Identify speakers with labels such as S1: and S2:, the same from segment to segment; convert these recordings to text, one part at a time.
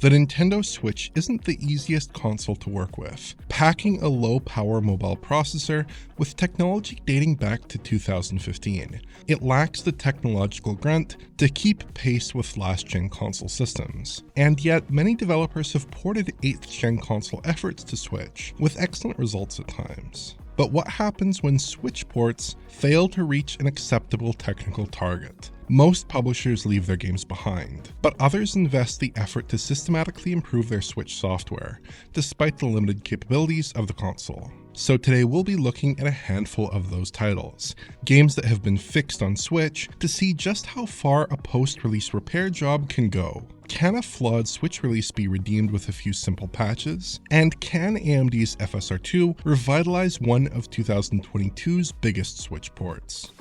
S1: The Nintendo Switch isn't the easiest console to work with, packing a low-power mobile processor with technology dating back to 2015. It lacks the technological grunt to keep pace with last-gen console systems, and yet many developers have ported 8th-gen console efforts to Switch, with excellent results at times. But what happens when Switch ports fail to reach an acceptable technical target? Most publishers leave their games behind, but others invest the effort to systematically improve their Switch software, despite the limited capabilities of the console. So today we'll be looking at a handful of those titles, games that have been fixed on Switch, to see just how far a post-release repair job can go. Can a flawed Switch release be redeemed with a few simple patches? And can AMD's FSR2 revitalize one of 2022's biggest Switch ports?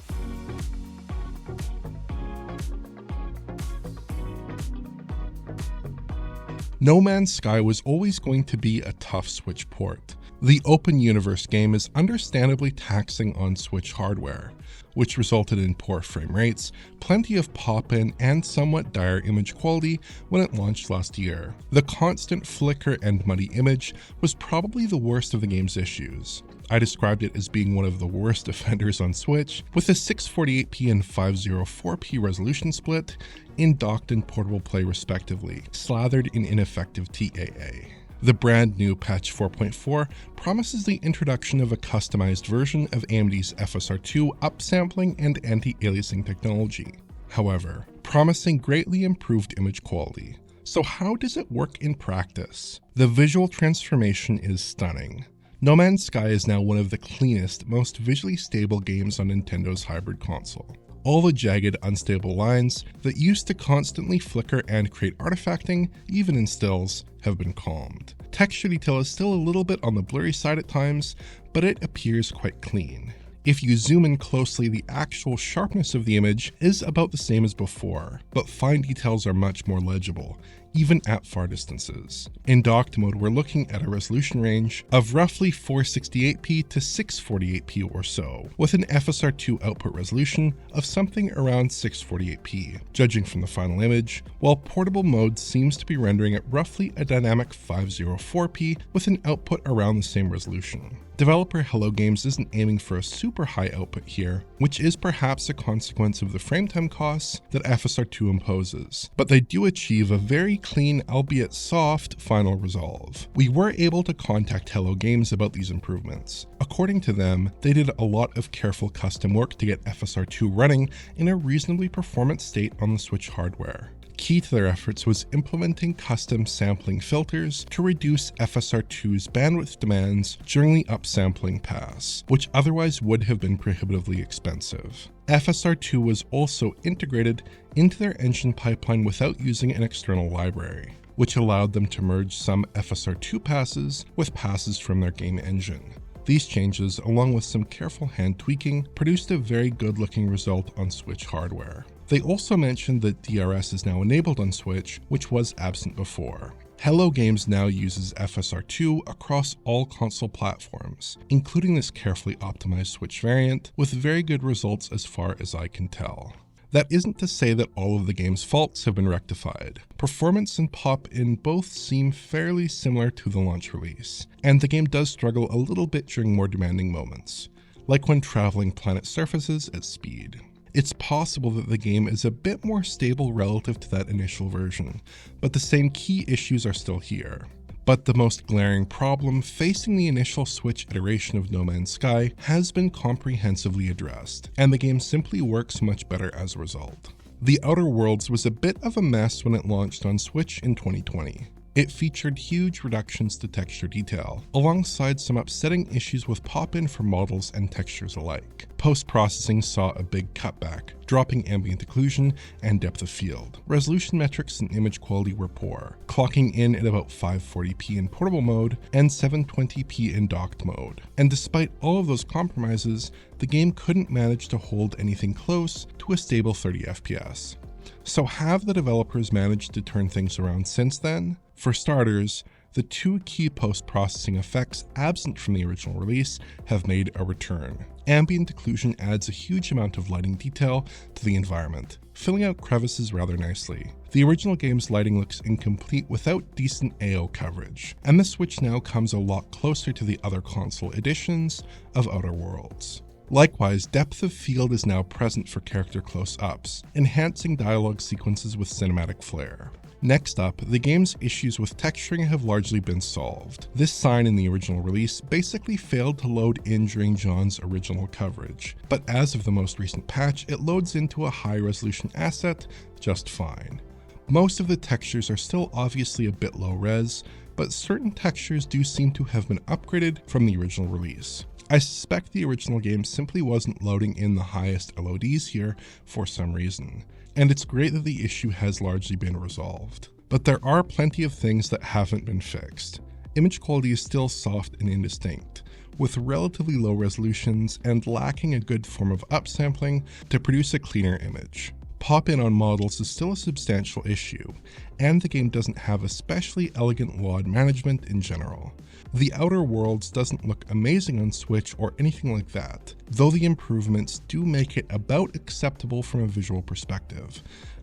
S1: No Man's Sky was always going to be a tough Switch port. The open universe game is understandably taxing on Switch hardware, which resulted in poor frame rates, plenty of pop-in, and somewhat dire image quality when it launched last year. The constant flicker and muddy image was probably the worst of the game's issues. I described it as being one of the worst offenders on Switch, with a 648p and 504p resolution split in docked and portable play respectively, slathered in ineffective TAA. The brand new patch 4.4 promises the introduction of a customized version of AMD's FSR2 upsampling and anti-aliasing technology, however, promising greatly improved image quality. So how does it work in practice? The visual transformation is stunning. No Man's Sky is now one of the cleanest, most visually stable games on Nintendo's hybrid console. All the jagged, unstable lines that used to constantly flicker and create artifacting, even in stills, have been calmed. Texture detail is still a little bit on the blurry side at times, but it appears quite clean. If you zoom in closely, the actual sharpness of the image is about the same as before, but fine details are much more legible, even at far distances. In docked mode, we're looking at a resolution range of roughly 468p to 648p or so, with an FSR2 output resolution of something around 648p, judging from the final image, while portable mode seems to be rendering at roughly a dynamic 504p with an output around the same resolution. Developer Hello Games isn't aiming for a super high output here, which is perhaps a consequence of the frame time costs that FSR2 imposes, but they do achieve a very clean, albeit soft, final resolve. We were able to contact Hello Games about these improvements. According to them, they did a lot of careful custom work to get FSR2 running in a reasonably performant state on the Switch hardware. Key to their efforts was implementing custom sampling filters to reduce FSR2's bandwidth demands during the upsampling pass, which otherwise would have been prohibitively expensive. FSR2 was also integrated into their engine pipeline without using an external library, which allowed them to merge some FSR2 passes with passes from their game engine. These changes, along with some careful hand tweaking, produced a very good-looking result on Switch hardware. They also mentioned that DRS is now enabled on Switch, which was absent before. Hello Games now uses FSR2 across all console platforms, including this carefully optimized Switch variant, with very good results as far as I can tell. That isn't to say that all of the game's faults have been rectified. Performance and pop-in both seem fairly similar to the launch release, and the game does struggle a little bit during more demanding moments, like when traveling planet surfaces at speed. It's possible that the game is a bit more stable relative to that initial version, but the same key issues are still here. But the most glaring problem facing the initial Switch iteration of No Man's Sky has been comprehensively addressed, and the game simply works much better as a result. The Outer Worlds was a bit of a mess when it launched on Switch in 2020. It featured huge reductions to texture detail, alongside some upsetting issues with pop-in for models and textures alike. Post-processing saw a big cutback, dropping ambient occlusion and depth of field. Resolution metrics and image quality were poor, clocking in at about 540p in portable mode and 720p in docked mode. And despite all of those compromises, the game couldn't manage to hold anything close to a stable 30 FPS. So have the developers managed to turn things around since then? For starters, the two key post-processing effects absent from the original release have made a return. Ambient occlusion adds a huge amount of lighting detail to the environment, filling out crevices rather nicely. The original game's lighting looks incomplete without decent AO coverage, and the Switch now comes a lot closer to the other console editions of Outer Worlds. Likewise, depth of field is now present for character close-ups, enhancing dialogue sequences with cinematic flair. Next up, the game's issues with texturing have largely been solved. This sign in the original release basically failed to load in during John's original coverage, but as of the most recent patch, it loads into a high-resolution asset just fine. Most of the textures are still obviously a bit low res, but certain textures do seem to have been upgraded from the original release. I suspect the original game simply wasn't loading in the highest LODs here for some reason, and it's great that the issue has largely been resolved. But there are plenty of things that haven't been fixed. Image quality is still soft and indistinct, with relatively low resolutions and lacking a good form of upsampling to produce a cleaner image. Pop-in on models is still a substantial issue, and the game doesn't have especially elegant WAD management in general. The Outer Worlds doesn't look amazing on Switch or anything like that, though the improvements do make it about acceptable from a visual perspective,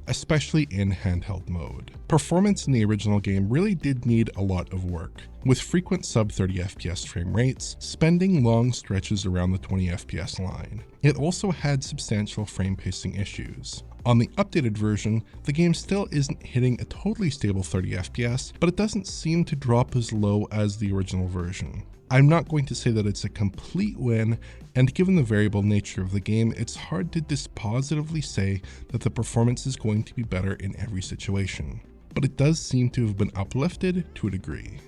S1: especially in handheld mode. Performance in the original game really did need a lot of work, with frequent sub 30 FPS frame rates, spending long stretches around the 20 FPS line. It also had substantial frame pacing issues. On the updated version, the game still isn't hitting a totally stable 30 FPS, but it doesn't seem to drop as low as the original version. I'm not going to say that it's a complete win, and given the variable nature of the game, it's hard to dispositively say that the performance is going to be better in every situation. But it does seem to have been uplifted to a degree.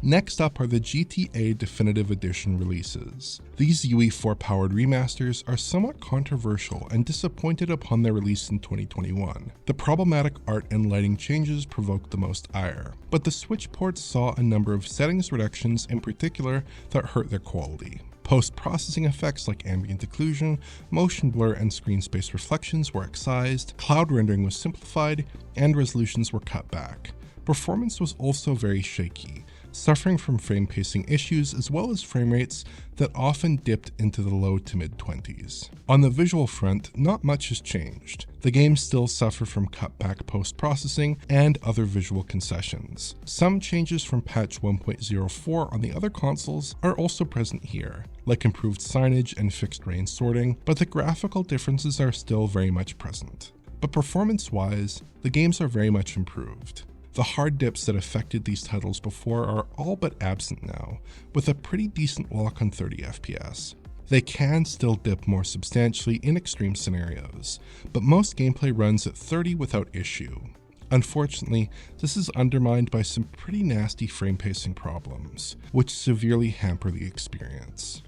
S1: Next up are the GTA Definitive Edition releases. These UE4-powered remasters are somewhat controversial and disappointed upon their release in 2021. The problematic art and lighting changes provoked the most ire, but the Switch ports saw a number of settings reductions in particular that hurt their quality. Post-processing effects like ambient occlusion, motion blur, and screen space reflections were excised, cloud rendering was simplified, and resolutions were cut back. Performance was also very shaky, suffering from frame pacing issues as well as frame rates that often dipped into the low to mid-20s. On the visual front, not much has changed. The game still suffer from cutback post-processing and other visual concessions. Some changes from patch 1.04 on the other consoles are also present here, like improved signage and fixed range sorting, but the graphical differences are still very much present. But performance-wise, the games are very much improved. The hard dips that affected these titles before are all but absent now, with a pretty decent lock on 30 FPS. They can still dip more substantially in extreme scenarios, but most gameplay runs at 30 without issue. Unfortunately, this is undermined by some pretty nasty frame pacing problems, which severely hamper the experience.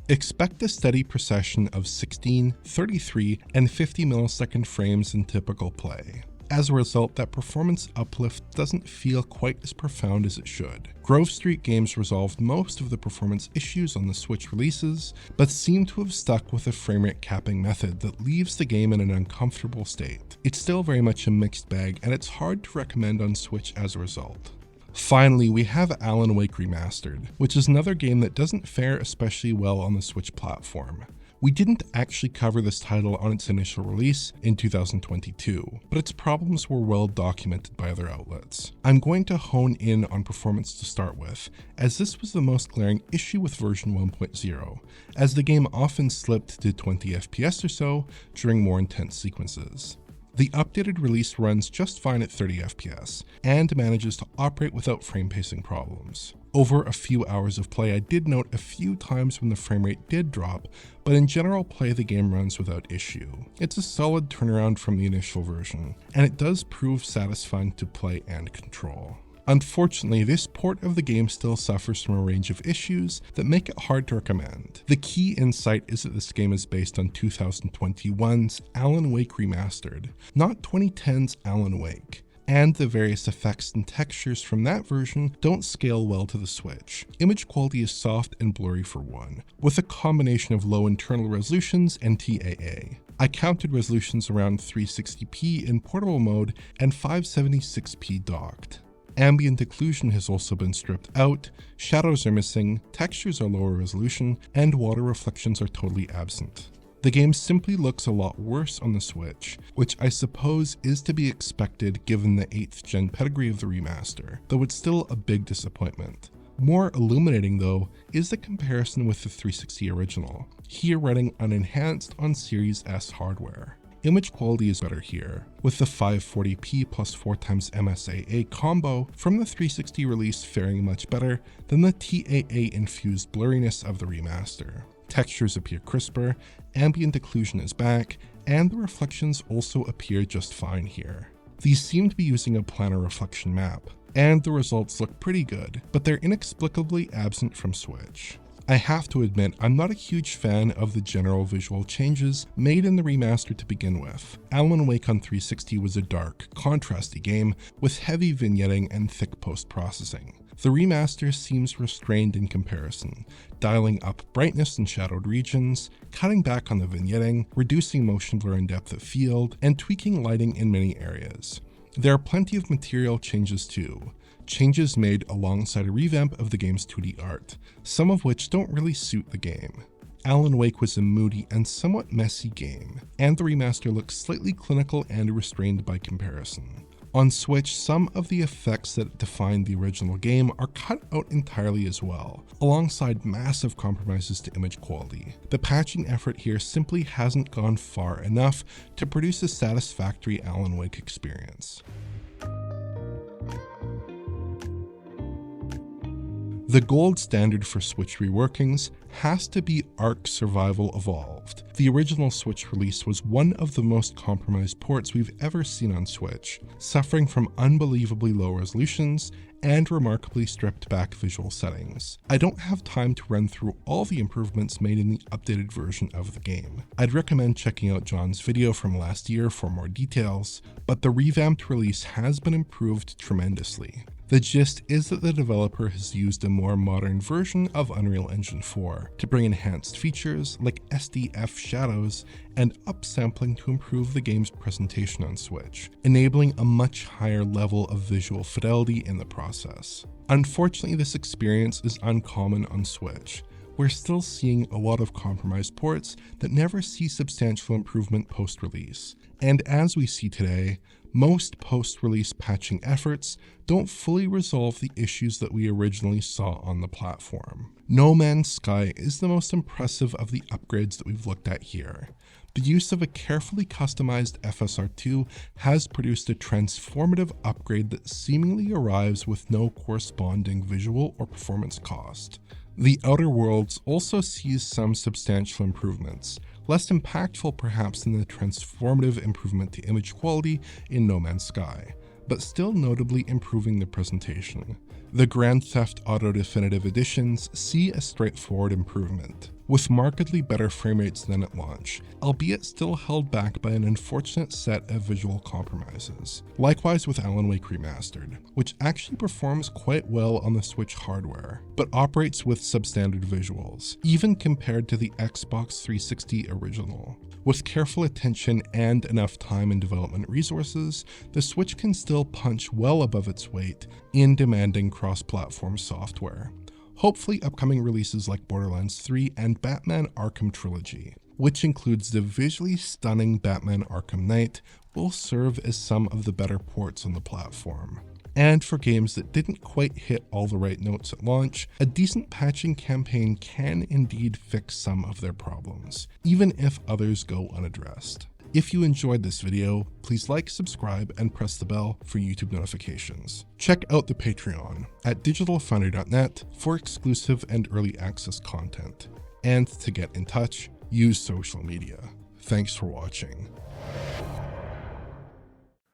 S1: Expect a steady procession of 16, 33, and 50 millisecond frames in typical play. As a result, that performance uplift doesn't feel quite as profound as it should. Grove Street Games resolved most of the performance issues on the Switch releases, but seem to have stuck with a framerate capping method that leaves the game in an uncomfortable state. It's still very much a mixed bag, and it's hard to recommend on Switch as a result. Finally, we have Alan Wake Remastered, which is another game that doesn't fare especially well on the Switch platform. We didn't actually cover this title on its initial release in 2022, but its problems were well documented by other outlets. I'm going to hone in on performance to start with, as this was the most glaring issue with version 1.0, as the game often slipped to 20 FPS or so during more intense sequences. The updated release runs just fine at 30 FPS, and manages to operate without frame pacing problems. Over a few hours of play, I did note a few times when the frame rate did drop, but in general play the game runs without issue. It's a solid turnaround from the initial version, and it does prove satisfying to play and control. Unfortunately, this port of the game still suffers from a range of issues that make it hard to recommend. The key insight is that this game is based on 2021's Alan Wake Remastered, not 2010's Alan Wake, and the various effects and textures from that version don't scale well to the Switch. Image quality is soft and blurry for one, with a combination of low internal resolutions and TAA. I counted resolutions around 360p in portable mode and 576p docked. Ambient occlusion has also been stripped out, shadows are missing, textures are lower resolution, and water reflections are totally absent. The game simply looks a lot worse on the Switch, which I suppose is to be expected given the 8th gen pedigree of the remaster, though it's still a big disappointment. More illuminating though is the comparison with the 360 original, here running unenhanced on Series S hardware. Image quality is better here, with the 540p plus 4x MSAA combo from the 360 release faring much better than the TAA-infused blurriness of the remaster. Textures appear crisper, ambient occlusion is back, and the reflections also appear just fine here. These seem to be using a planar reflection map, and the results look pretty good, but they're inexplicably absent from Switch. I have to admit, I'm not a huge fan of the general visual changes made in the remaster to begin with. Alan Wake on 360 was a dark, contrasty game with heavy vignetting and thick post-processing. The remaster seems restrained in comparison, dialing up brightness in shadowed regions, cutting back on the vignetting, reducing motion blur and depth of field, and tweaking lighting in many areas. There are plenty of material changes too. Changes made alongside a revamp of the game's 2D art, some of which don't really suit the game. Alan Wake was a moody and somewhat messy game, and the remaster looks slightly clinical and restrained by comparison. On Switch, some of the effects that defined the original game are cut out entirely as well, alongside massive compromises to image quality. The patching effort here simply hasn't gone far enough to produce a satisfactory Alan Wake experience. The gold standard for Switch reworkings has to be Ark Survival Evolved. The original Switch release was one of the most compromised ports we've ever seen on Switch, suffering from unbelievably low resolutions and remarkably stripped back visual settings. I don't have time to run through all the improvements made in the updated version of the game. I'd recommend checking out John's video from last year for more details, but the revamped release has been improved tremendously. The gist is that the developer has used a more modern version of Unreal Engine 4 to bring enhanced features like SDF shadows and upsampling to improve the game's presentation on Switch, enabling a much higher level of visual fidelity in the process. Unfortunately, this experience is uncommon on Switch. We're still seeing a lot of compromised ports that never see substantial improvement post-release, and as we see today, most post-release patching efforts don't fully resolve the issues that we originally saw on the platform. No Man's Sky is the most impressive of the upgrades that we've looked at here. The use of a carefully customized FSR2 has produced a transformative upgrade that seemingly arrives with no corresponding visual or performance cost. The Outer Worlds also sees some substantial improvements, less impactful perhaps than the transformative improvement to image quality in No Man's Sky, but still notably improving the presentation. The Grand Theft Auto Definitive Editions see a straightforward improvement, with markedly better frame rates than at launch, albeit still held back by an unfortunate set of visual compromises. Likewise with Alan Wake Remastered, which actually performs quite well on the Switch hardware, but operates with substandard visuals, even compared to the Xbox 360 original. With careful attention and enough time and development resources, the Switch can still punch well above its weight in demanding cross-platform software. Hopefully upcoming releases like Borderlands 3 and Batman Arkham Trilogy, which includes the visually stunning Batman Arkham Knight, will serve as some of the better ports on the platform. And for games that didn't quite hit all the right notes at launch, a decent patching campaign can indeed fix some of their problems, even if others go unaddressed. If you enjoyed this video, please like, subscribe, and press the bell for YouTube notifications. Check out the Patreon at digitalfoundry.net for exclusive and early access content. And to get in touch, use social media. Thanks for watching.